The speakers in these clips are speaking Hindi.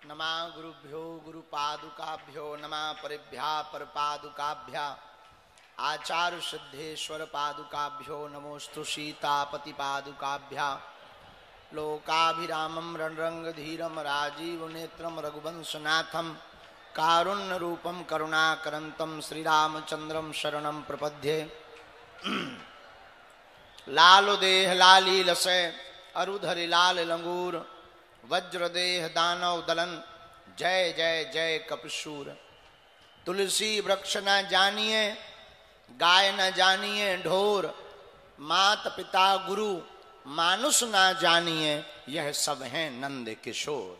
नमः गुरुभ्यो गुरुपादुकाभ्यो नमः परिभ्या परपादुकाभ्या आचार्य सिद्धेश्वर पादुकाभ्यो नमोस्तु सीतापति पादुकाभ्या लोकाभिरामं रणरंगधीरम राजीव नेत्रम रघुवंशनाथम कारुण्य रूपम करुणाकरंतम श्रीरामचंद्रम शरणं प्रपद्ये। लाल देह लाली लसे अरुधरि लाल लंगूर वज्रदेह दानव दलन जय जय जय कपशूर। तुलसी वृक्ष न जानिए गाय न जानिए ढोर, मात पिता गुरु मानुष न जानिए यह सब हैं नंद किशोर।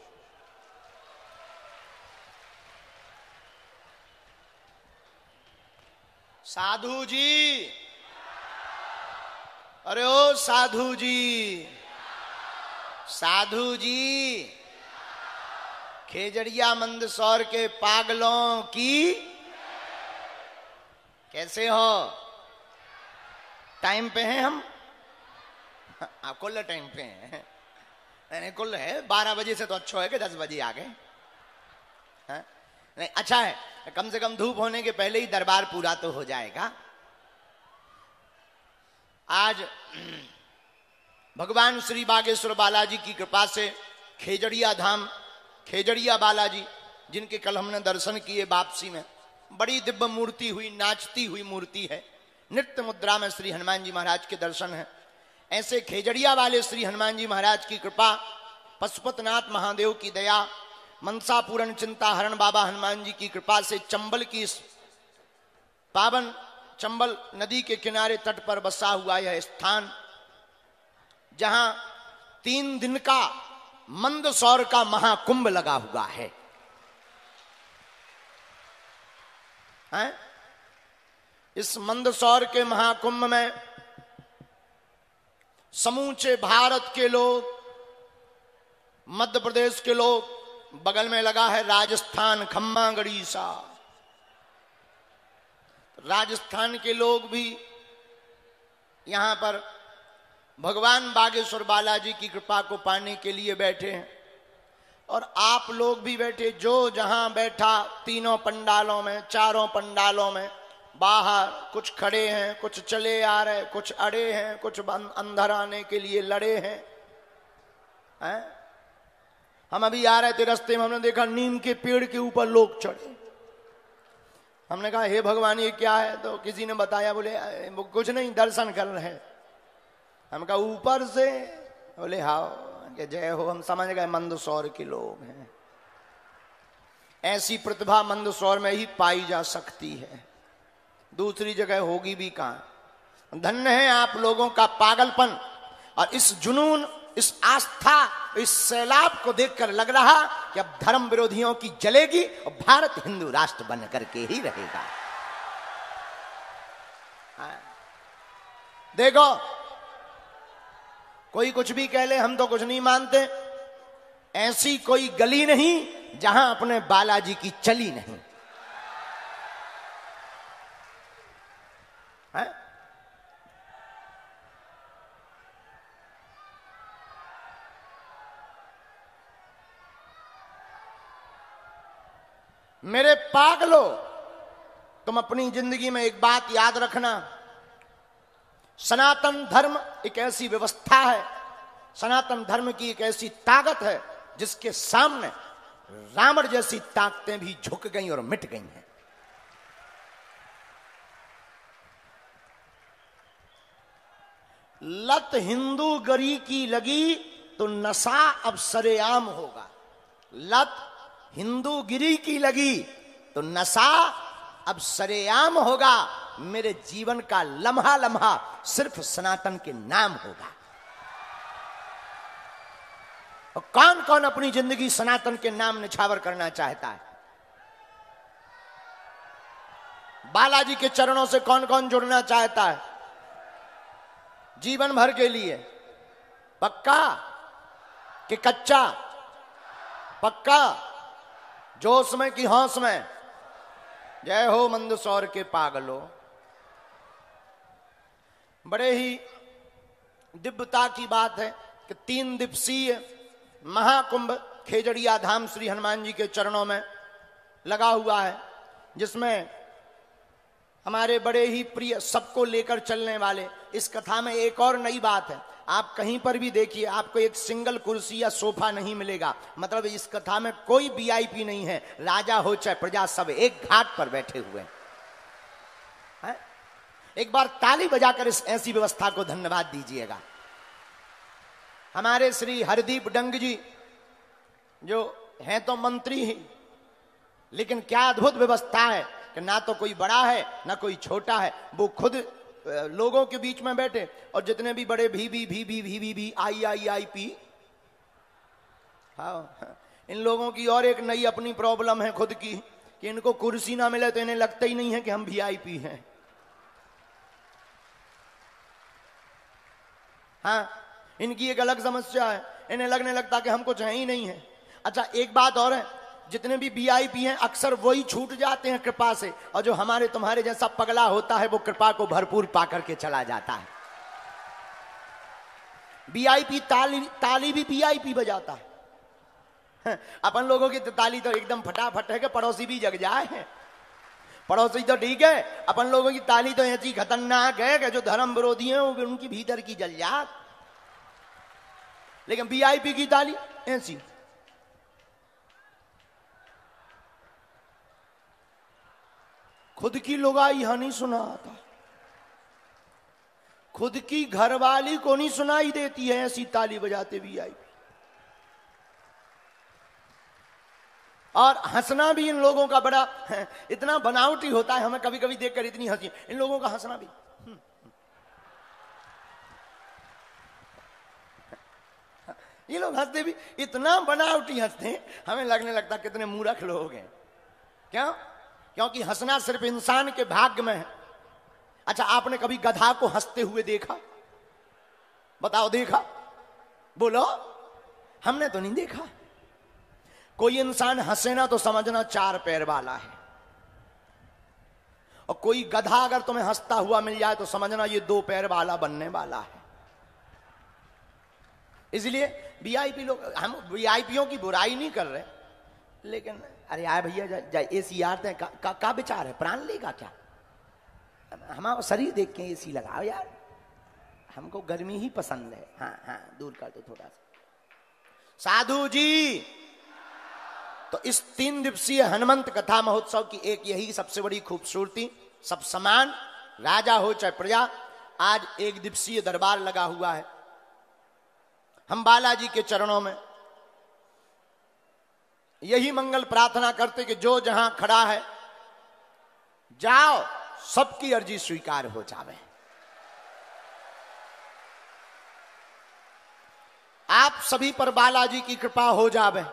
साधु जी, अरे ओ साधु जी, साधु जी, खेजड़िया मंदसौर के पागलों की कैसे हो? टाइम पे हैं हम? कुल टाइम पे हैं? नहीं कुल है 12 बजे से तो अच्छा है कि 10 बजे आ गए। नहीं अच्छा है, कम से कम धूप होने के पहले ही दरबार पूरा तो हो जाएगा। आज भगवान श्री बागेश्वर बालाजी की कृपा से खेजड़िया धाम, खेजड़िया बालाजी जिनके कल हमने दर्शन किए वापसी में, बड़ी दिव्य मूर्ति हुई, नाचती हुई मूर्ति है। नृत्य मुद्रा में श्री हनुमान जी महाराज के दर्शन है। ऐसे खेजड़िया वाले श्री हनुमान जी महाराज की कृपा, पशुपतनाथ महादेव की दया, मनसा पूर्ण चिंता हरण बाबा हनुमान जी की कृपा से चंबल की पावन चंबल नदी के किनारे तट पर बसा हुआ यह स्थान, जहां 3 दिन का मंदसौर का महाकुंभ लगा हुआ है। इस मंदसौर के महाकुंभ में समूचे भारत के लोग, मध्य प्रदेश के लोग, बगल में लगा है राजस्थान खम्मा गड़ीसा, राजस्थान के लोग भी यहां पर भगवान बागेश्वर बालाजी की कृपा को पाने के लिए बैठे हैं। और आप लोग भी बैठे, जो जहां बैठा, तीनों पंडालों में, चारों पंडालों में, बाहर कुछ खड़े हैं, कुछ चले आ रहे, कुछ अड़े हैं, कुछ अंदर आने के लिए लड़े हैं। हम अभी आ रहे थे, रास्ते में हमने देखा नीम के पेड़ के ऊपर लोग चढ़े। हमने कहा हे भगवान ये क्या है? तो किसी ने बताया, बोले वो कुछ नहीं, दर्शन कर रहे हैं। हम कहा ऊपर से? बोले हाँ, कि जय हो, हम समझ गए मंदसौर के लोग हैं। ऐसी प्रतिभा मंदसौर में ही पाई जा सकती है, दूसरी जगह होगी भी कहां। धन्य है आप लोगों का पागलपन और इस जुनून, इस आस्था, इस सैलाब को देखकर लग रहा कि अब धर्म विरोधियों की जलेगी और भारत हिंदू राष्ट्र बन करके ही रहेगा। देखो कोई कुछ भी कह ले, हम तो कुछ नहीं मानते। ऐसी कोई गली नहीं जहां अपने बालाजी की चली नहीं है। मेरे पागलों, तुम अपनी जिंदगी में एक बात याद रखना, सनातन धर्म एक ऐसी व्यवस्था है, सनातन धर्म की एक ऐसी ताकत है जिसके सामने रावण जैसी ताकतें भी झुक गई और मिट गई हैं। लत हिंदू गरी की लगी तो नशा अब सरेआम होगा। लत हिंदू गिरी की लगी तो नशा अब सरेआम होगा। मेरे जीवन का लम्हा लम्हा सिर्फ सनातन के नाम होगा। और कौन कौन अपनी जिंदगी सनातन के नाम निछावर करना चाहता है? बालाजी के चरणों से कौन कौन जुड़ना चाहता है जीवन भर के लिए? पक्का कि कच्चा? पक्का? जोश में कि होश में? जय हो मंदसौर के पागलों। बड़े ही दिव्यता की बात है कि 3 दिवसीय महाकुंभ खेजड़िया धाम श्री हनुमान जी के चरणों में लगा हुआ है, जिसमें हमारे बड़े ही प्रिय सबको लेकर चलने वाले। इस कथा में एक और नई बात है, आप कहीं पर भी देखिए आपको एक सिंगल कुर्सी या सोफा नहीं मिलेगा। मतलब इस कथा में कोई वीआईपी नहीं है, राजा हो चाहे प्रजा सब एक घाट पर बैठे हुए हैं। एक बार ताली बजाकर इस ऐसी व्यवस्था को धन्यवाद दीजिएगा। हमारे श्री हरदीप डंग जी जो हैं तो मंत्री ही, लेकिन क्या अद्भुत व्यवस्था है कि ना तो कोई बड़ा है ना कोई छोटा है, वो खुद लोगों के बीच में बैठे। और जितने भी बड़े भी आई पी, हाँ, इन लोगों की और एक नई अपनी प्रॉब्लम है खुद की कि इनको कुर्सी ना मिले तो इन्हें लगता ही नहीं है कि हम वीआईपी हैं। हाँ, इनकी एक अलग समस्या है, इन्हें लगने लगता कि हम कुछ है ही नहीं है। अच्छा, एक बात और है, जितने भी वीआईपी हैं अक्सर वही छूट जाते हैं कृपा से, और जो हमारे तुम्हारे जैसा पगला होता है वो कृपा को भरपूर पाकर के चला जाता है। वीआईपी ताली भी वीआईपी बजाता है। अपन लोगों की ताली तो एकदम फटाफट है कि पड़ोसी भी जग जाए। पड़ोसी तो ठीक है, अपन लोगों की ताली तो ऐसी खतरनाक है कि जो धर्म विरोधी है वो उनकी भीतर की जल जात। लेकिन वीआईपी की ताली ऐसी। खुद की लुगाई नहीं सुनाता, खुद की घरवाली को नहीं सुनाई देती है ऐसी ताली बजाते वीआईपी। और हंसना भी इन लोगों का बड़ा इतना बनावटी होता है, हमें कभी कभी देखकर इतनी हंसी, इन लोगों का हंसना भी। ये लोग हंसते भी इतना बनावटी हंसते हैं, हमें लगने लगता कितने मूर्ख लोग हैं। क्यों? क्योंकि हंसना सिर्फ इंसान के भाग्य में है। अच्छा, आपने कभी गधा को हंसते हुए देखा? बताओ, देखा? बोलो। हमने तो नहीं देखा। कोई इंसान हंसे ना तो समझना 4 पैर वाला है, और कोई गधा अगर तुम्हें हंसता हुआ मिल जाए तो समझना ये 2 पैर वाला बनने वाला है। इसलिए वीआईपी लोग, हम वीआईपीओं की बुराई नहीं कर रहे, लेकिन अरे यार भैया जाए एसी यार का विचार है, प्राण लेगा क्या? हमारा शरीर देख के एसी लगाओ यार, हमको गर्मी ही पसंद है। हाँ हाँ, दूर कर दो थोड़ा सा। साधु जी, तो इस 3 दिवसीय हनुमंत कथा महोत्सव की एक यही सबसे बड़ी खूबसूरती, सब समान, राजा हो चाहे प्रजा। आज 1 दिवसीय दरबार लगा हुआ है। हम बालाजी के चरणों में यही मंगल प्रार्थना करते कि जो जहां खड़ा है जाओ, सबकी अर्जी स्वीकार हो जावे। आप सभी पर बालाजी की कृपा हो जावे।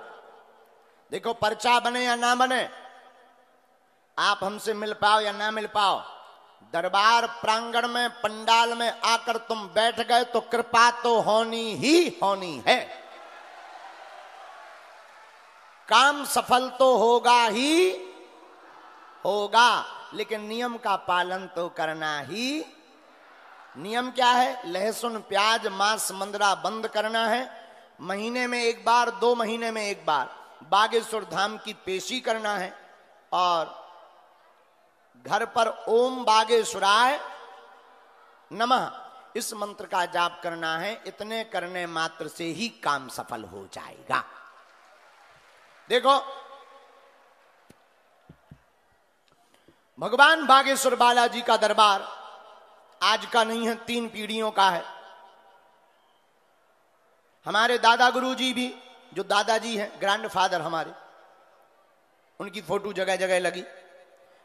देखो, पर्चा बने या ना बने, आप हमसे मिल पाओ या ना मिल पाओ, दरबार प्रांगण में पंडाल में आकर तुम बैठ गए तो कृपा तो होनी ही होनी है। काम सफल तो होगा ही होगा, लेकिन नियम का पालन तो करना ही। नियम क्या है? लहसुन प्याज मांस मंदरा बंद करना है। महीने में 1 बार, 2 महीने में 1 बार बागेश्वर धाम की पेशी करना है, और घर पर ओम बागेश्वराय नमः इस मंत्र का जाप करना है। इतने करने मात्र से ही काम सफल हो जाएगा। देखो, भगवान बागेश्वर बालाजी का दरबार आज का नहीं है, 3 पीढ़ियों का है। हमारे दादा गुरु जी भी, जो दादाजी हैं, ग्रैंडफादर हमारे, उनकी फोटो जगह जगह लगी।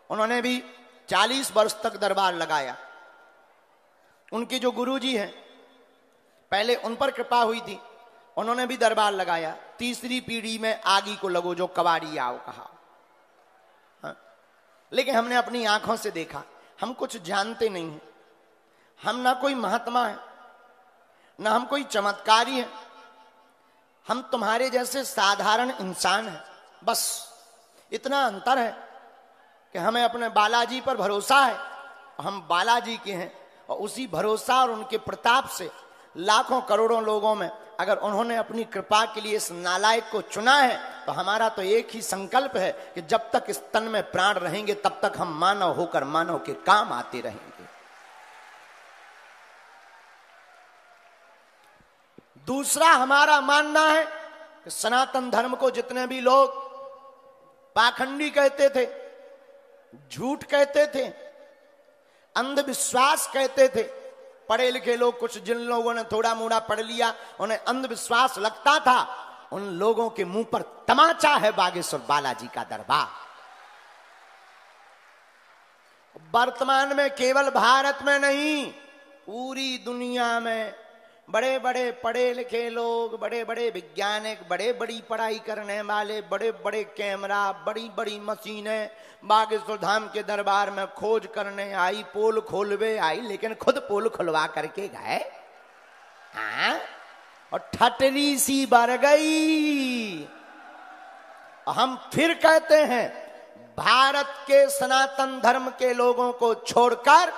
उन्होंने भी 40 वर्ष तक दरबार लगाया। उनके जो गुरुजी हैं, पहले उन पर कृपा हुई थी, उन्होंने भी दरबार लगाया। 3री पीढ़ी में आगी को लगो जो कबाड़ी आओ कहा। हाँ? लेकिन हमने अपनी आंखों से देखा, हम कुछ जानते नहीं हैं। हम ना कोई महात्मा है, ना हम कोई चमत्कारी है, हम तुम्हारे जैसे साधारण इंसान हैं। बस इतना अंतर है कि हमें अपने बालाजी पर भरोसा है, हम बालाजी के हैं, और उसी भरोसा और उनके प्रताप से लाखों करोड़ों लोगों में अगर उन्होंने अपनी कृपा के लिए इस नालायक को चुना है तो हमारा तो एक ही संकल्प है कि जब तक इस तन में प्राण रहेंगे तब तक हम मानव होकर मानव के काम आते रहेंगे। दूसरा हमारा मानना है कि सनातन धर्म को जितने भी लोग पाखंडी कहते थे, झूठ कहते थे, अंधविश्वास कहते थे, पढ़े लिखे लोग कुछ जिन लोगों ने थोड़ा मोड़ा पढ़ लिया उन्हें अंधविश्वास लगता था, उन लोगों के मुंह पर तमाचा है बागेश्वर बालाजी का दरबार। वर्तमान में केवल भारत में नहीं, पूरी दुनिया में बड़े बड़े पढ़े लिखे लोग, बड़े बड़े वैज्ञानिक, बड़े बड़ी पढ़ाई करने वाले, बड़े बड़े कैमरा, बड़ी बड़ी मशीनें बागेश्वर धाम के दरबार में खोज करने आई, पोल खोलवे आई, लेकिन खुद पोल खुलवा करके गए, हाँ, और ठटरी सी बर गई। हम फिर कहते हैं भारत के सनातन धर्म के लोगों को छोड़कर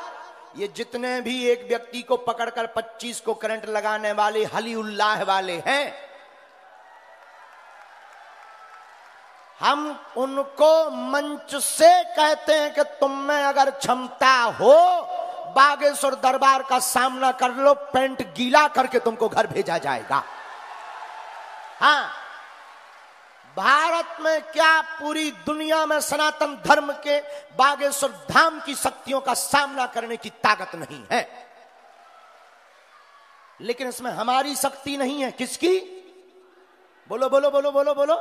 ये जितने भी एक व्यक्ति को पकड़कर 25 को करंट लगाने वाले हली उल्लाह वाले हैं, हम उनको मंच से कहते हैं कि तुम में अगर क्षमता हो बागेश्वर दरबार का सामना कर लो, पेंट गीला करके तुमको घर भेजा जाएगा। हाँ, भारत में क्या पूरी दुनिया में सनातन धर्म के बागेश्वर धाम की शक्तियों का सामना करने की ताकत नहीं है, लेकिन इसमें हमारी शक्ति नहीं है। किसकी? बोलो बोलो बोलो बोलो बोलो।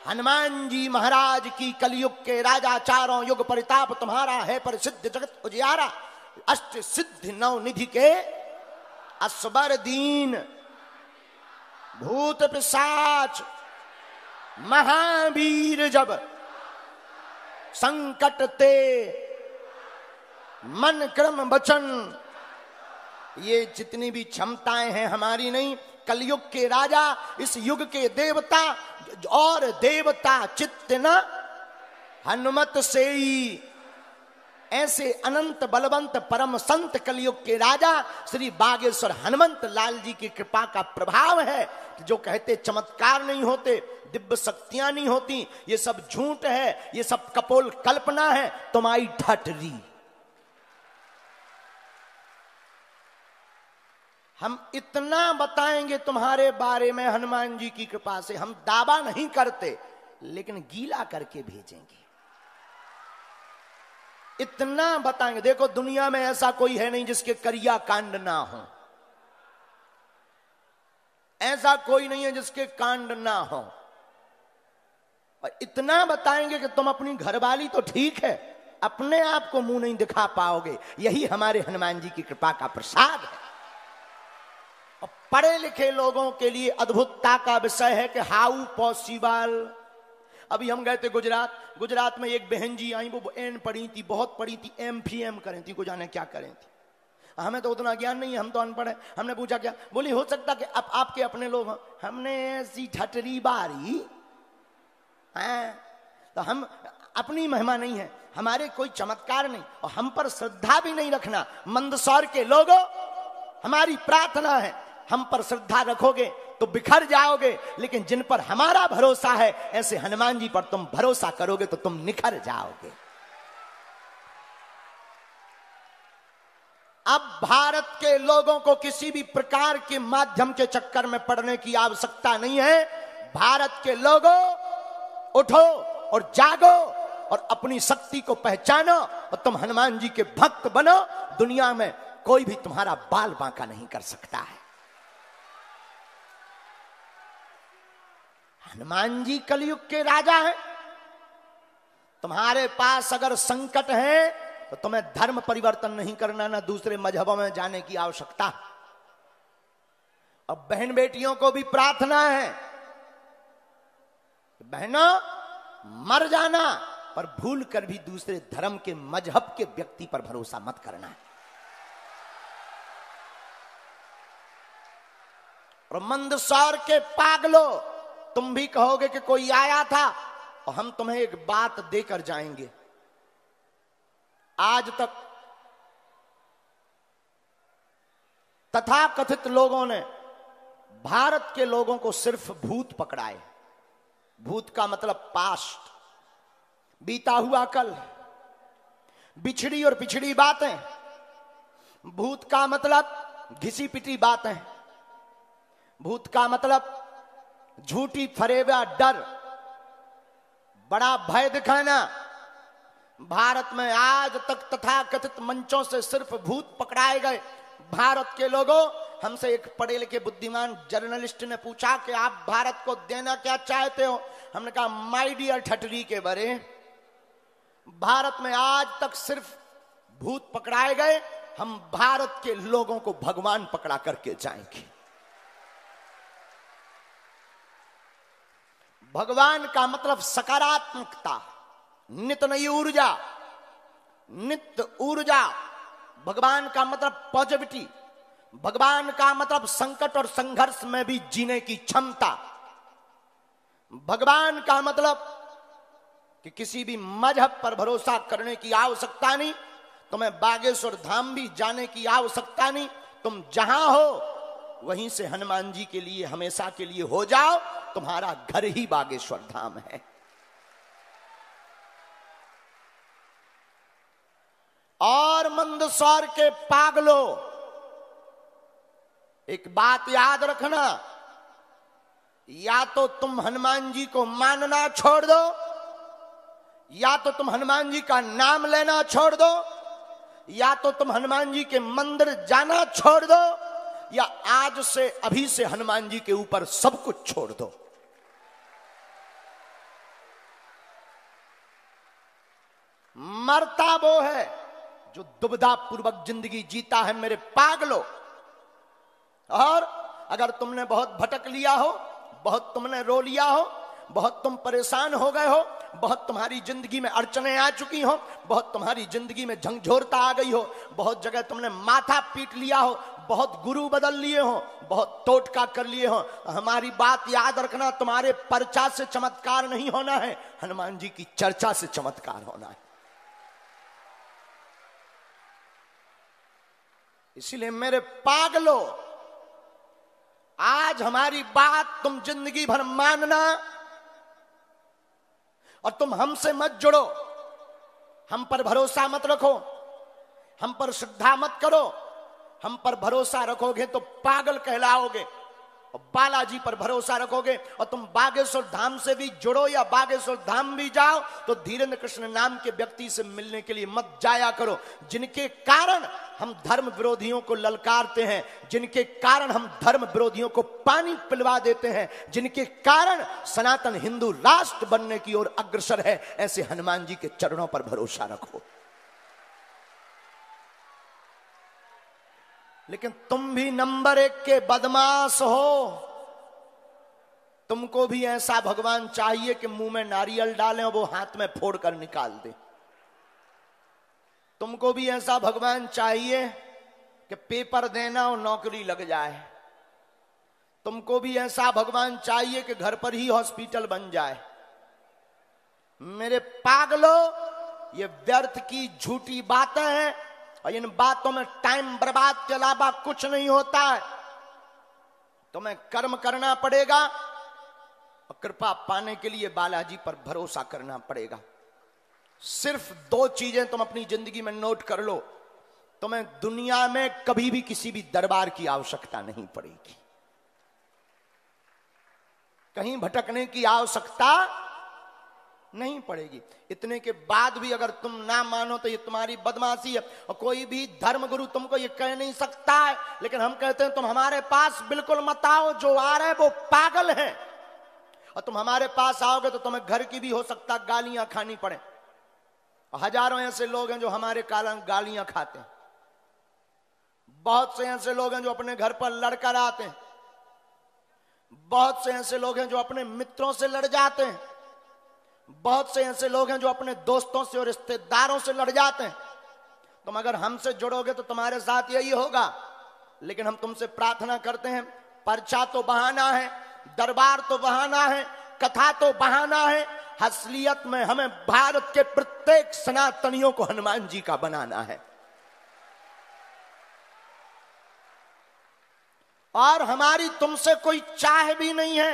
हनुमान जी महाराज की कलयुग के राजा, चारों युग परिताप तुम्हारा है, प्रसिद्ध जगत उजियारा, अष्ट सिद्धि नौ निधि के असबर दीन, भूत पिशाच महावीर जब संकट ते मन क्रम वचन, ये जितनी भी क्षमताएं हैं हमारी नहीं, कलयुग के राजा, इस युग के देवता, और देवता चित्त न हनुमत से ही, ऐसे अनंत बलवंत परम संत कलयुग के राजा श्री बागेश्वर हनुमंत लाल जी की कृपा का प्रभाव है। जो कहते चमत्कार नहीं होते, दिव्य शक्तियां नहीं होती, ये सब झूठ है, ये सब कपोल कल्पना है, तुम्हारी ठटरी। हम इतना बताएंगे तुम्हारे बारे में हनुमान जी की कृपा से, हम दावा नहीं करते लेकिन गीला करके भेजेंगे, इतना बताएंगे। देखो दुनिया में ऐसा कोई है नहीं जिसके करिया कांड ना हो, ऐसा कोई नहीं है जिसके कांड ना हो, और इतना बताएंगे कि तुम अपनी घरवाली तो ठीक है, अपने आप को मुंह नहीं दिखा पाओगे। यही हमारे हनुमान जी की कृपा का प्रसाद है। और पढ़े लिखे लोगों के लिए अद्भुतता का विषय है कि हाउ पॉसिबल। अभी हम गए थे गुजरात में एक बहन जी आई, वो एन पढ़ी थी, बहुत पढ़ी थी, MPM करें थी, को जाने क्या करें थी। हमें तो उतना ज्ञान नहीं है, हम तो अनपढ़ हैं। हमने पूछा क्या, बोली हो सकता कि अब आपके अपने लोग हैं। हमने ऐसी ठटरी बारी हैं, तो हम अपनी महिमा नहीं है, हमारे कोई चमत्कार नहीं, और हम पर श्रद्धा भी नहीं रखना। मंदसौर के लोगों, हमारी प्रार्थना है हम पर श्रद्धा रखोगे तो बिखर जाओगे, लेकिन जिन पर हमारा भरोसा है, ऐसे हनुमान जी पर तुम भरोसा करोगे तो तुम निखर जाओगे। अब भारत के लोगों को किसी भी प्रकार के माध्यम के चक्कर में पड़ने की आवश्यकता नहीं है। भारत के लोगों, उठो और जागो और अपनी शक्ति को पहचानो और तुम हनुमान जी के भक्त बनो। दुनिया में कोई भी तुम्हारा बाल बांका नहीं कर सकता है। हनुमान जी कलयुग के राजा हैं। तुम्हारे पास अगर संकट है तो तुम्हें धर्म परिवर्तन नहीं करना, ना दूसरे मजहबों में जाने की आवश्यकता। अब बहन बेटियों को भी प्रार्थना है, बहनों मर जाना पर भूल कर भी दूसरे धर्म के मजहब के व्यक्ति पर भरोसा मत करना है। और मंदसौर के पागलो, तुम भी कहोगे कि कोई आया था, और हम तुम्हें एक बात देकर जाएंगे। आज तक तथाकथित लोगों ने भारत के लोगों को सिर्फ भूत पकड़ाए। भूत का मतलब पास्ट, बीता हुआ कल, बिछड़ी और पिछड़ी बातें। भूत का मतलब घिसी पिटी बातें। भूत का मतलब झूठी फरेबा डर, बड़ा भय दिखाना। भारत में आज तक तथाकथित मंचों से सिर्फ भूत पकड़ाए गए। भारत के लोगों, हमसे एक पढ़े लिखे बुद्धिमान जर्नलिस्ट ने पूछा कि आप भारत को देना क्या चाहते हो। हमने कहा माय डियर ठटरी के बरे, भारत में आज तक सिर्फ भूत पकड़ाए गए, हम भारत के लोगों को भगवान पकड़ा करके जाएंगे। भगवान का मतलब सकारात्मकता, नित्य नई ऊर्जा, नित्य ऊर्जा। भगवान का मतलब पॉजिटिविटी। भगवान का मतलब संकट और संघर्ष में भी जीने की क्षमता। भगवान का मतलब कि किसी भी मजहब पर भरोसा करने की आवश्यकता नहीं, तुम्हें बागेश्वर धाम भी जाने की आवश्यकता नहीं। तुम जहां हो वहीं से हनुमान जी के लिए हमेशा के लिए हो जाओ, तुम्हारा घर ही बागेश्वर धाम है। और मंदसौर के पागलो, एक बात याद रखना, या तो तुम हनुमान जी को मानना छोड़ दो, या तो तुम हनुमान जी का नाम लेना छोड़ दो, या तो तुम हनुमान जी के मंदिर जाना छोड़ दो, या आज से अभी से हनुमान जी के ऊपर सब कुछ छोड़ दो। मरता वो है जो दुविधा पूर्वक जिंदगी जीता है मेरे पागलो। और अगर तुमने बहुत भटक लिया हो, बहुत तुमने रो लिया हो, बहुत तुम परेशान हो गए हो, बहुत तुम्हारी जिंदगी में अड़चने आ चुकी हो, बहुत तुम्हारी जिंदगी में झंझोरता आ गई हो, बहुत जगह तुमने माथा पीट लिया हो, बहुत गुरु बदल लिए हो, बहुत टोटका कर लिए हो, हमारी बात याद रखना, तुम्हारे पर्चा से चमत्कार नहीं होना है, हनुमान जी की चर्चा से चमत्कार होना है। इसीलिए मेरे पागलो, आज हमारी बात तुम जिंदगी भर मानना और तुम हमसे मत जुड़ो, हम पर भरोसा मत रखो, हम पर श्रद्धा मत करो। हम पर भरोसा रखोगे तो पागल कहलाओगे, और बालाजी पर भरोसा रखोगे और तुम बागेश्वर धाम से भी जुड़ो या बागेश्वर धाम भी जाओ, तो धीरेन्द्र कृष्ण नाम के व्यक्ति से मिलने के लिए मत जाया करो, जिनके कारण हम धर्म विरोधियों को ललकारते हैं, जिनके कारण हम धर्म विरोधियों को पानी पिलवा देते हैं, जिनके कारण सनातन हिंदू राष्ट्र बनने की ओर अग्रसर है। ऐसे हनुमान जी के चरणों पर भरोसा रखो। लेकिन तुम भी नंबर 1 के बदमाश हो। तुमको भी ऐसा भगवान चाहिए कि मुंह में नारियल डालें और वो हाथ में फोड़ कर निकाल दे। तुमको भी ऐसा भगवान चाहिए कि पेपर देना और नौकरी लग जाए। तुमको भी ऐसा भगवान चाहिए कि घर पर ही हॉस्पिटल बन जाए। मेरे पागलो, ये व्यर्थ की झूठी बातें हैं और इन बातों में टाइम बर्बाद के अलावा कुछ नहीं होता है। तुम्हें कर्म करना पड़ेगा और कृपा पाने के लिए बालाजी पर भरोसा करना पड़ेगा। सिर्फ 2 चीजें तुम अपनी जिंदगी में नोट कर लो, तुम्हें दुनिया में कभी भी किसी भी दरबार की आवश्यकता नहीं पड़ेगी, कहीं भटकने की आवश्यकता नहीं पड़ेगी। इतने के बाद भी अगर तुम ना मानो तो ये तुम्हारी बदमाशी है, और कोई भी धर्मगुरु तुमको ये कह नहीं सकता है। लेकिन हम कहते हैं तुम हमारे पास बिल्कुल मत आओ, जो आ रहे हैं वो पागल हैं, और तुम हमारे पास आओगे तो तुम्हें घर की भी हो सकता गालियां खानी पड़े। हजारों ऐसे लोग हैं जो हमारे कारण गालियां खाते हैं, बहुत से ऐसे लोग हैं जो अपने घर पर लड़कर आते हैं, बहुत से ऐसे लोग हैं जो अपने मित्रों से लड़ जाते हैं, बहुत से ऐसे लोग हैं जो अपने दोस्तों से और रिश्तेदारों से लड़ जाते हैं। तुम अगर हमसे जुड़ोगे तो तुम्हारे साथ यही होगा। लेकिन हम तुमसे प्रार्थना करते हैं, पर्चा तो बहाना है, दरबार तो बहाना है, कथा तो बहाना है, असलियत में हमें भारत के प्रत्येक सनातनियों को हनुमान जी का बनाना है। और हमारी तुमसे कोई चाह भी नहीं है।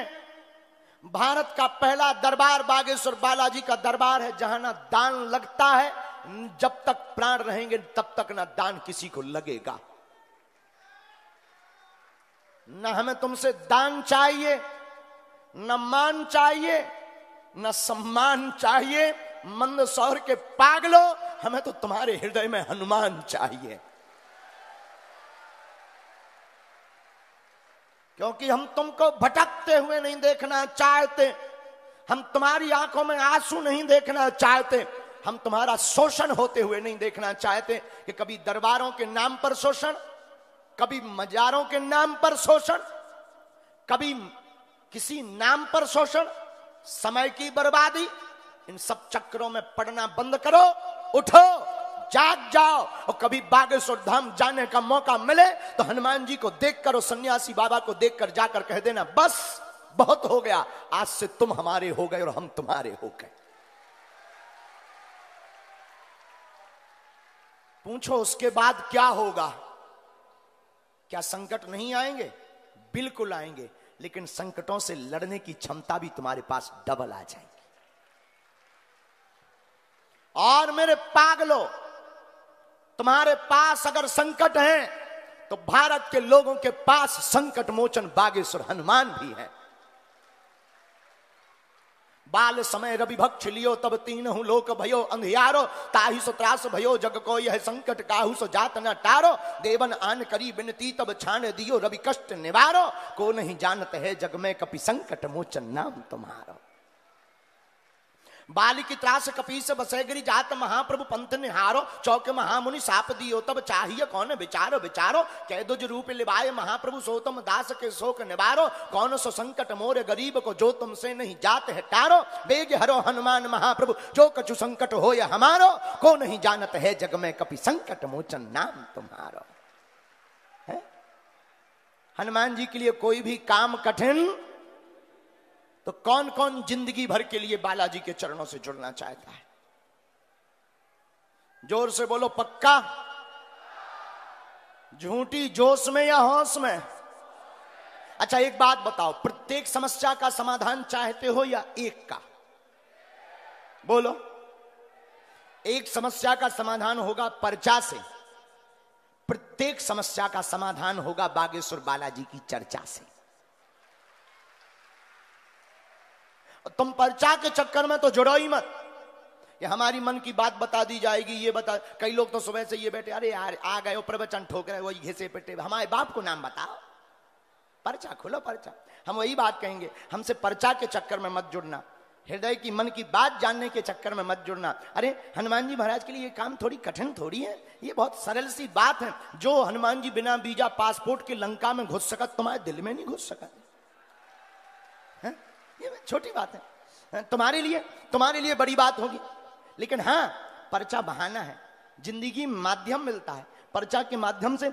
भारत का पहला दरबार बागेश्वर बालाजी का दरबार है, जहां ना दान लगता है, जब तक प्राण रहेंगे तब तक ना दान किसी को लगेगा। न हमें तुमसे दान चाहिए, न मान चाहिए, न सम्मान चाहिए। मंदसौर के पागलों, हमें तो तुम्हारे हृदय में हनुमान चाहिए, क्योंकि हम तुमको भटकते हुए नहीं देखना चाहते, हम तुम्हारी आंखों में आंसू नहीं देखना चाहते, हम तुम्हारा शोषण होते हुए नहीं देखना चाहते कि कभी दरबारों के नाम पर शोषण, कभी मजारों के नाम पर शोषण, कभी किसी नाम पर शोषण, समय की बर्बादी। इन सब चक्रों में पड़ना बंद करो, उठो, जाग जाओ। और कभी बागेश्वर धाम जाने का मौका मिले तो हनुमान जी को देखकर और सन्यासी बाबा को देखकर जाकर कह देना, बस बहुत हो गया, आज से तुम हमारे हो गए और हम तुम्हारे हो गए। पूछो उसके बाद क्या होगा? क्या संकट नहीं आएंगे? बिल्कुल आएंगे, लेकिन संकटों से लड़ने की क्षमता भी तुम्हारे पास डबल आ जाएगी। और मेरे पागलों, तुम्हारे पास अगर संकट है तो भारत के लोगों के पास संकट मोचन बागेश्वर हनुमान भी है। बाल समय रवि भक्ष लियो तब तीनहु लोक भयो अंधियारो, ताहि सो त्रास भयो जग को यह संकट काहू सो जात न टारो, देवन आन करी बिनती तब छान दियो रवि कष्ट निवारो, को नहीं जानत है जग में कपि संकट मोचन नाम तुम्हारो। बाली की त्रास कपीस बसेगिरी जात महाप्रभु पंथ निहारो, चौक महामुनि साप दियो तब चाहिए कौन विचारो विचारो, कह दुज रूप लिवाए महाप्रभु सोतम दास के शोक निवारो, कौन सो संकट मोरे गरीब को जो तुमसे नहीं जात है टारो, बेग हरो हनुमान महाप्रभु जो कछु संकट हो या हमारो, को नहीं जानत है जग में कपि संकट मोचन नाम तुम्हारो। है? हनुमान जी के लिए कोई भी काम कठिन तो कौन कौन जिंदगी भर के लिए बालाजी के चरणों से जुड़ना चाहता है? जोर से बोलो, पक्का? झूठी जोश में या होश में? अच्छा एक बात बताओ, प्रत्येक समस्या का समाधान चाहते हो या एक का? बोलो। एक समस्या का समाधान होगा पर्चा से, प्रत्येक समस्या का समाधान होगा बागेश्वर बालाजी की चर्चा से। तुम पर्चा के चक्कर में तो जुड़ो ही मत, ये हमारी मन की बात बता दी जाएगी, ये बता। कई लोग तो सुबह से ये बैठे, अरे यार आ गए हो प्रवचन ठोक रहे, वही घिसे पिटे, हमारे बाप को नाम बताओ, पर्चा खोलो पर्चा। हम वही बात कहेंगे, हमसे पर्चा के चक्कर में मत जुड़ना, हृदय की मन की बात जानने के चक्कर में मत जुड़ना। अरे हनुमान जी महाराज के लिए ये काम थोड़ी कठिन थोड़ी है, ये बहुत सरल सी बात है। जो हनुमान जी बिना वीजा पासपोर्ट के लंका में घुस सकत, तुम्हारे दिल में नहीं घुस सकत। ये छोटी बात है, तुम्हारे लिए बड़ी बात होगी। लेकिन हाँ, पर्चा बहाना है, जिंदगी माध्यम मिलता है, पर्चा के माध्यम से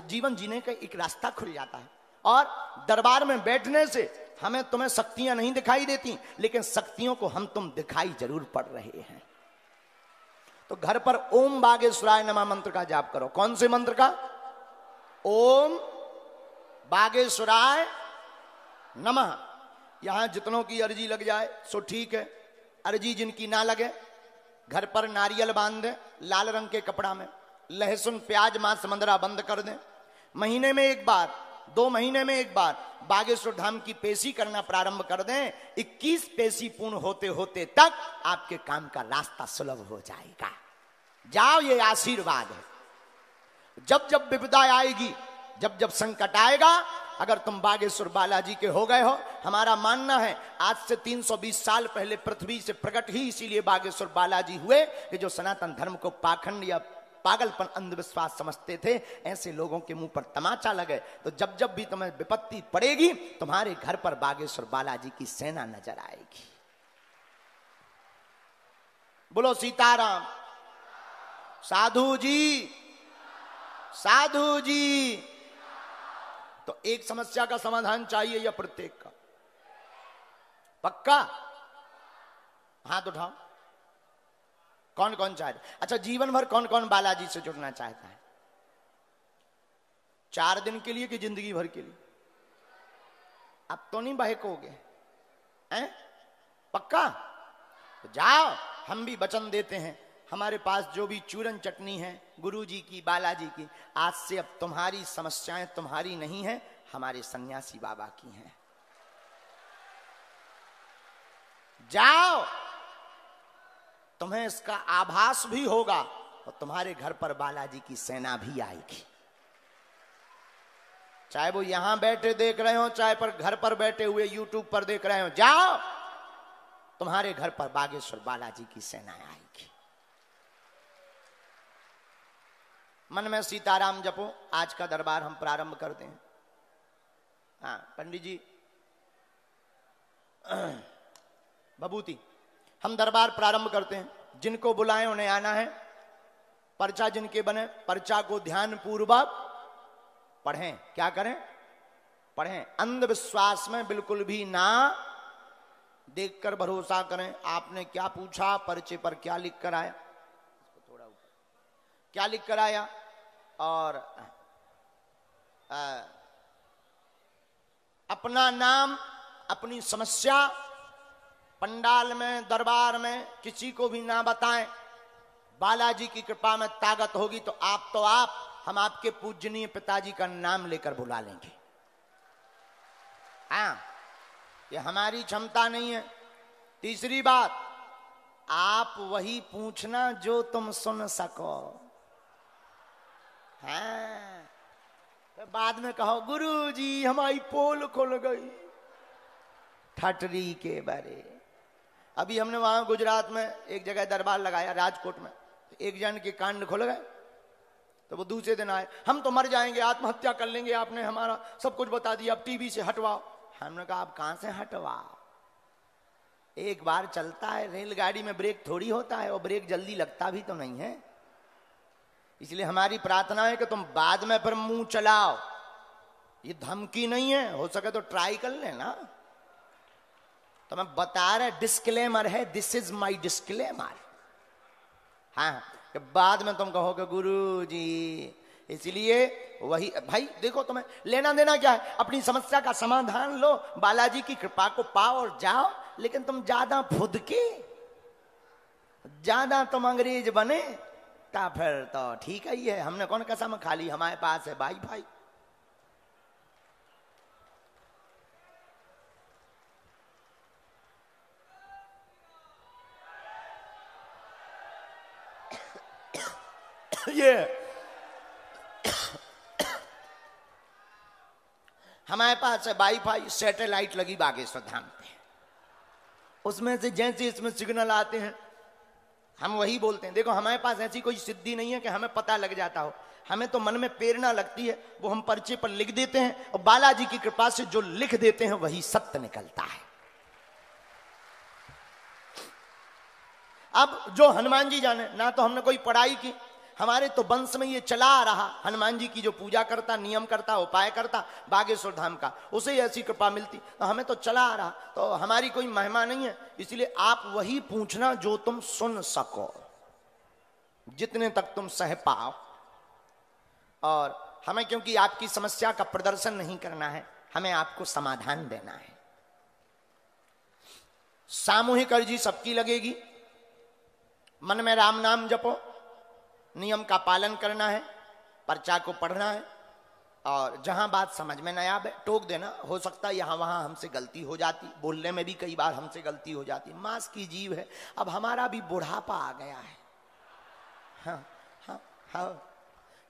जीवन जीने का एक रास्ता खुल जाता है। और दरबार में बैठने से हमें तुम्हें शक्तियां नहीं दिखाई देती, लेकिन शक्तियों को हम तुम दिखाई जरूर पड़ रहे हैं। तो घर पर ओम बागेश्वराय नमः मंत्र का जाप करो। कौन से मंत्र का? ओम बागेश्वराय नमः। यहां जितनों की अर्जी लग जाए सो ठीक है, अर्जी जिनकी ना लगे घर पर नारियल बांध दें लाल रंग के कपड़ा में, लहसुन प्याज मांस मंदरा बंद कर दें। महीने में एक बार, 2 महीने में एक बार बागेश्वर धाम की पेशी करना प्रारंभ कर दें। 21 पेशी पूर्ण होते होते तक आपके काम का रास्ता सुलभ हो जाएगा। जाओ, ये आशीर्वाद है। जब जब विपदा आएगी, जब जब संकट आएगा, अगर तुम बागेश्वर बालाजी के हो गए हो, हमारा मानना है आज से 320 साल पहले पृथ्वी से प्रकट ही इसीलिए बागेश्वर बालाजी हुए कि जो सनातन धर्म को पाखंड या पागलपन अंधविश्वास समझते थे, ऐसे लोगों के मुंह पर तमाचा लगे। तो जब जब भी तुम्हें विपत्ति पड़ेगी, तुम्हारे घर पर बागेश्वर बालाजी की सेना नजर आएगी। बोलो सीताराम। साधु जी, साधु जी। तो एक समस्या का समाधान चाहिए या प्रत्येक का? पक्का? हाथ उठाओ। कौन कौन चाहता? अच्छा, जीवन भर कौन कौन बालाजी से जुड़ना चाहता है? 4 दिन के लिए कि जिंदगी भर के लिए? अब तो नहीं बहकोगे हैं? पक्का? तो जाओ, हम भी वचन देते हैं, हमारे पास जो भी चूरन चटनी है गुरुजी की, बालाजी की, आज से अब तुम्हारी समस्याएं तुम्हारी नहीं है, हमारे सन्यासी बाबा की हैं। जाओ, तुम्हें इसका आभास भी होगा और तुम्हारे घर पर बालाजी की सेना भी आएगी। चाहे वो यहां बैठे देख रहे हो, चाहे पर घर पर बैठे हुए यूट्यूब पर देख रहे हो, जाओ, तुम्हारे घर पर बागेश्वर बालाजी की सेना आएगी। मन में सीताराम जपो। आज का दरबार हम प्रारंभ करते हैं। हाँ पंडित जी, भभूति, हम दरबार प्रारंभ करते हैं। जिनको बुलाएं उन्हें आना है। पर्चा जिनके बने, पर्चा को ध्यान पूर्वक पढ़ें। क्या करें? पढ़ें। अंधविश्वास में बिल्कुल भी ना देखकर भरोसा करें। आपने क्या पूछा, पर्चे पर क्या लिख कर आया, थोड़ा ऊपर क्या लिख कर आया, और अपना नाम, अपनी समस्या पंडाल में, दरबार में किसी को भी ना बताएं। बालाजी की कृपा में ताकत होगी तो आप हम आपके पूजनीय पिताजी का नाम लेकर बुला लेंगे। हाँ, ये हमारी क्षमता नहीं है। तीसरी बात, आप वही पूछना जो तुम सुन सको। हाँ, तो बाद में कहो गुरुजी हमारी पोल खुल गई, ठटरी के बारे। अभी हमने वहां गुजरात में एक जगह दरबार लगाया, राजकोट में, एक जन के कांड खुल गए। तो वो दूसरे दिन आए, हम तो मर जाएंगे, आत्महत्या कर लेंगे, आपने हमारा सब कुछ बता दिया, अब टीवी से हटवाओ। हमने कहा आप कहां से हटवाओ, एक बार चलता है, रेलगाड़ी में ब्रेक थोड़ी होता है, और ब्रेक जल्दी लगता भी तो नहीं है। इसलिए हमारी प्रार्थना है कि तुम बाद में फिर मुंह चलाओ। ये धमकी नहीं है, हो सके तो ट्राई कर लेना। तो मैं बता रहा, डिस्क्लेमर है, दिस इज माई डिस्क्लेमर। हाँ, कि बाद में तुम कहोगे गुरुजी। इसलिए वही भाई, देखो तुम्हें लेना देना क्या है, अपनी समस्या का समाधान लो, बालाजी की कृपा को पाओ और जाओ। लेकिन तुम ज्यादा फुदके, ज्यादा तुम अंग्रेज बने ता फिर तो ठीक ही है। हमने कौन कसम खा ली, हमारे पास है वाईफाई। ये हमारे पास है वाईफाई, सैटेलाइट लगी बागेश्वर धाम पे। उसमें से जैसे इसमें सिग्नल आते हैं हम वही बोलते हैं। देखो हमारे पास ऐसी कोई सिद्धि नहीं है कि हमें पता लग जाता हो, हमें तो मन में प्रेरणा लगती है, वो हम पर्चे पर लिख देते हैं, और बालाजी की कृपा से जो लिख देते हैं वही सत्य निकलता है। अब जो हनुमान जी जाने, ना तो हमने कोई पढ़ाई की, हमारे तो वंश में ये चला आ रहा। हनुमान जी की जो पूजा करता, नियम करता, उपाय करता बागेश्वर धाम का, उसे ऐसी कृपा मिलती, तो हमें तो चला आ रहा। तो हमारी कोई महिमा नहीं है। इसलिए आप वही पूछना जो तुम सुन सको, जितने तक तुम सह पाओ। और हमें क्योंकि आपकी समस्या का प्रदर्शन नहीं करना है, हमें आपको समाधान देना है। सामूहिक अर्जी सबकी लगेगी। मन में राम नाम जपो, नियम का पालन करना है, पर्चा को पढ़ना है, और जहां बात समझ में न आए टोक देना। हो सकता है यहां वहां हमसे गलती हो जाती, बोलने में भी कई बार हमसे गलती हो जाती। मांस की जीव है, अब हमारा भी बुढ़ापा आ गया है। हाँ हाँ हाँ,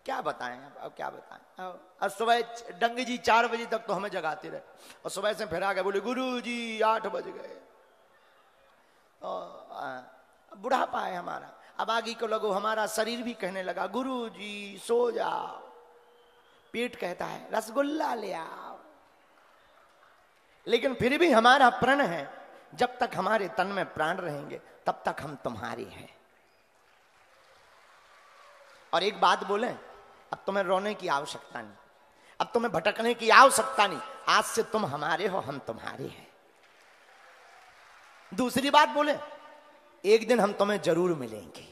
क्या बताएं अब क्या बताएं। और सुबह डंग जी 4 बजे तक तो हमें जगाते रहे, और सुबह से फिर आ गए, बोले गुरु जी 8 बज गए। बुढ़ापा है हमारा। अब आगे को लगो हमारा शरीर भी कहने लगा गुरु जी सो जाओ, पेट कहता है रसगुल्ला ले आओ। लेकिन फिर भी हमारा प्रण है, जब तक हमारे तन में प्राण रहेंगे तब तक हम तुम्हारे हैं। और एक बात बोले, अब तुम्हें रोने की आवश्यकता नहीं, अब तुम्हें भटकने की आवश्यकता नहीं। आज से तुम हमारे हो, हम तुम्हारे हैं। दूसरी बात बोले, एक दिन हम तुम्हें जरूर मिलेंगे।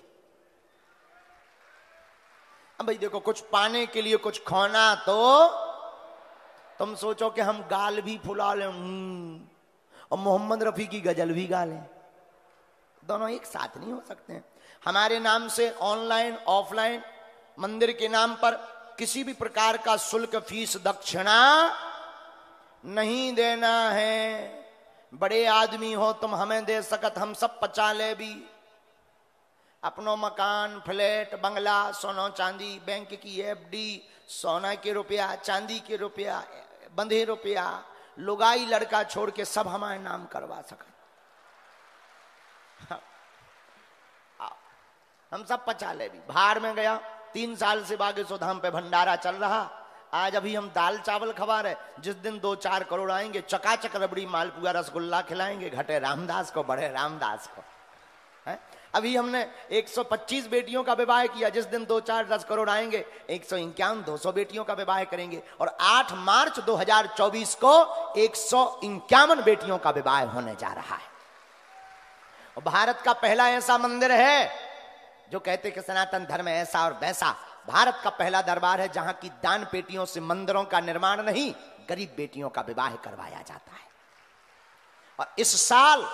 अब भाई देखो, कुछ पाने के लिए कुछ खोना तो तुम सोचो कि हम गाल भी फुला लें और मोहम्मद रफी की गजल भी गा लें, दोनों एक साथ नहीं हो सकते हैं। हमारे नाम से ऑनलाइन ऑफलाइन मंदिर के नाम पर किसी भी प्रकार का शुल्क, फीस, दक्षिणा नहीं देना है। बड़े आदमी हो तुम, हमें दे सकत हम सब पचा ले भी। अपनो मकान, फ्लैट, बंगला, सोना चांदी, बैंक की एफडी, सोना के रुपया, चांदी के रुपया, बंधे रुपया, लुगाई लड़का छोड़ के सब हमारे नाम करवा सकत। हम सब पचा ले भी। भाड़ में गया, 3 साल से बागेश्वर धाम पे भंडारा चल रहा। आज अभी हम दाल चावल खवा रहे, जिस दिन 2-4 करोड़ आएंगे चकाचक रबड़ी, मालपुआ, रसगुल्ला खिलाएंगे, घटे रामदास को, बड़े रामदास को है? अभी हमने 125 बेटियों का विवाह किया, जिस दिन 2-4-10 करोड़ आएंगे 151-200 बेटियों का विवाह करेंगे। और 8 मार्च 2024 को 151 बेटियों का विवाह होने जा रहा है। और भारत का पहला ऐसा मंदिर है जो कहते कि सनातन धर्म ऐसा और वैसा, भारत का पहला दरबार है जहां की दान पेटियों से मंदिरों का निर्माण नहीं, गरीब बेटियों का विवाह करवाया जाता है। और इस साल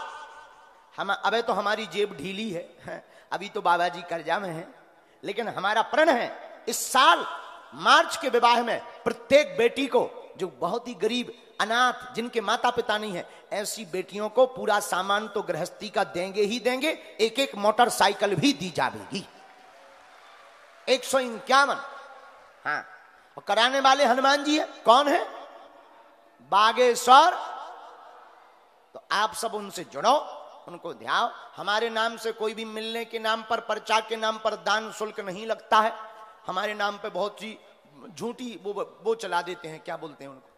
हम, अबे तो हमारी जेब ढीली है, अभी तो बाबा जी कर्जा में हैं, लेकिन हमारा प्रण है इस साल मार्च के विवाह में प्रत्येक बेटी को, जो बहुत ही गरीब, अनाथ, जिनके माता पिता नहीं है, ऐसी बेटियों को पूरा सामान तो गृहस्थी का देंगे ही देंगे, एक मोटरसाइकिल भी दी जाएगी। 151। हाँ, और कराने वाले हनुमान जी है। कौन है? बागेश्वर। तो आप सब उनसे जुड़ो, उनको ध्याओ। हमारे नाम से कोई भी मिलने के नाम पर, पर्चा के नाम पर दान शुल्क नहीं लगता है। हमारे नाम पे बहुत सी झूठी वो चला देते हैं, क्या बोलते हैं उनको,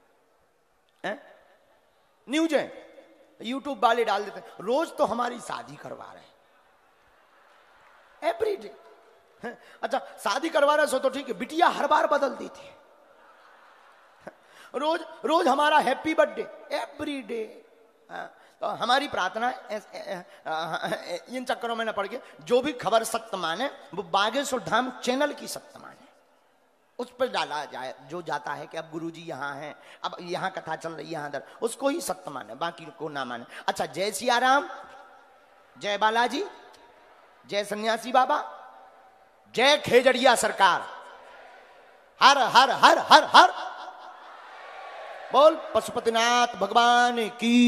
न्यूज है, यूट्यूब वाले डाल देते हैं। रोज तो हमारी शादी करवा रहे हैं, एवरीडे। अच्छा, शादी करवा रहे सो तो ठीक है, बिटिया हर बार बदल देती है। रोज रोज हमारा हैप्पी बर्थडे एवरीडे। तो हमारी प्रार्थना है इन चक्करों में न पड़ के जो भी खबर सत्य माने वो बागेश्वर धाम चैनल की सत्य माने, उस पर डाला जाए। जो जाता है कि अब गुरुजी यहाँ हैं, अब यहाँ कथा चल रही है, यहाँ दर, उसको ही सत्य माने, बाकी को ना माने। अच्छा, जय सियाराम, जय बालाजी, जय सन्यासी बाबा, जय खेजड़िया सरकार, हर हर हर हर हर बोल पशुपतिनाथ भगवान की।